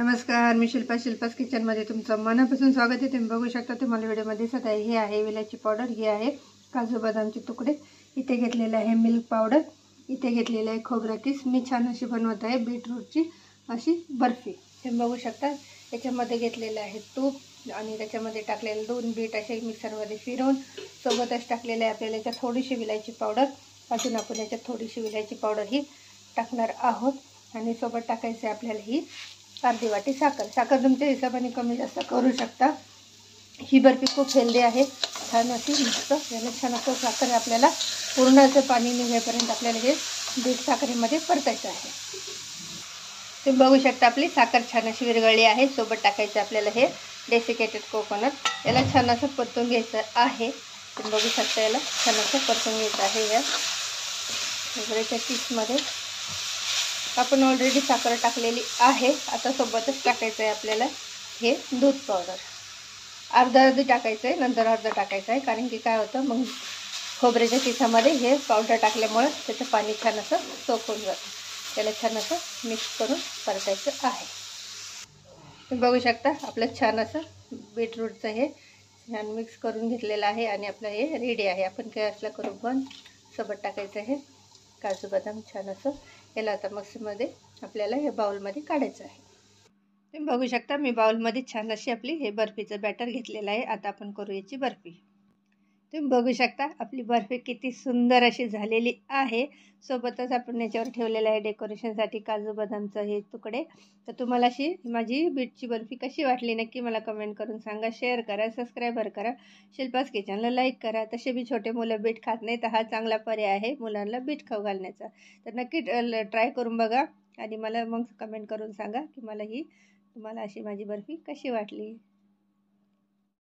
नमस्कार, मी शिल्पास किचनमध्ये तुमचं मनापासून स्वागत आहे। तुम्ही बघू शकता, तुम्हाला व्हिडिओमध्ये दिसत आहे हे आहे वेलाची पावडर, हे आहे काजू बदामचे तुकडे, इथे घेतलेले आहे मिल्क पावडर, इथे घेतलेले आहे खोबरा किस। मी छान अशी बनवत आहे बीटरूटची अशी बर्फी। तुम्ही बघू शकता, याच्यामध्ये घेतलेले आहे तूप आणि त्याच्यामध्ये टाकलेले 2 बीट असे मिक्सरमध्ये फिरवून, सोबतच टाकलेले आहे आपल्याला याच्यात थोडीशी विलायची पावडर, अजून आपण याच्यात थोडीशी विलायची पावडर ही टाकणार आहोत आणि सोबत टाकायचे आपल्याला ही अर्धी वाटी साखर तुमच्या हिशोबाने कमी जास्त करू शकता। ही बर्फी खूप हेल्दी आहे, छान अशी मस्त। याला छान असं साखर आपल्याला पूर्णचं पाणी निघेपर्यंत आपल्याला हे बीट साखरेमध्ये परतायचं आहे। तुम्ही बघू शकता आपली साखर छान अशी विरघळली आहे। सोबत टाकायचं आपल्याला हे डेसिकेटेड कोकोनट, याला छान असं परतून घ्यायचं आहे। तुम्ही बघू शकता, याला छान असं परतून घ्यायचं आहे। या खोबऱ्याच्या किसमध्ये आपण ऑलरेडी साखर टाकलेली आहे। आता सोबतच टाकायचं आहे आपल्याला हे दूध पावडर, अर्धी टाकायचं आहे, नंतर अर्धं टाकायचं आहे, कारण की काय होतं मग खोबऱ्याच्या किसामध्ये हे पावडर टाकल्यामुळे त्याचं पाणी छान असं सोक होऊन जातं। त्याला छान असं मिक्स करून परतायचं आहे। तुम्ही बघू शकता, आपलं छान असं बीटरूटचं हे छान मिक्स करून घेतलेलं आहे आणि आपलं हे रेडी आहे। आपण गॅसला करू बंद, सोबत टाकायचं आहे काजू बदाम छान असं। याला आता मिक्सरमध्ये आपल्याला हे बाउलमध्ये काढायचं आहे। तुम्ही बघू शकता, मी बाउलमध्ये छान अशी आपली हे बर्फीचं बॅटर घेतलेलं आहे। आता आपण करू याची बर्फी। तुम्ही बघू शकता, आपली बर्फी किती सुंदर अशी झालेली आहे। सोबतच आपण याच्यावर ठेवलेलं आहे डेकोरेशनसाठी काजू बदामचं हे तुकडे। तर तुम्हाला अशी माझी बीटची बर्फी कशी वाटली नक्की मला कमेंट करून सांगा। शेअर करा, सबस्क्राईबर करा, शिल्पास किचनला लाईक करा। तसे बी छोटे मुलं बीट खात नाही, तर हा चांगला पर्याय आहे मुलांना बीट खाऊ घालण्याचा। तर नक्की ट्राय करून बघा आणि मला मग कमेंट करून सांगा की तुम्हाला अशी माझी बर्फी कशी वाटली।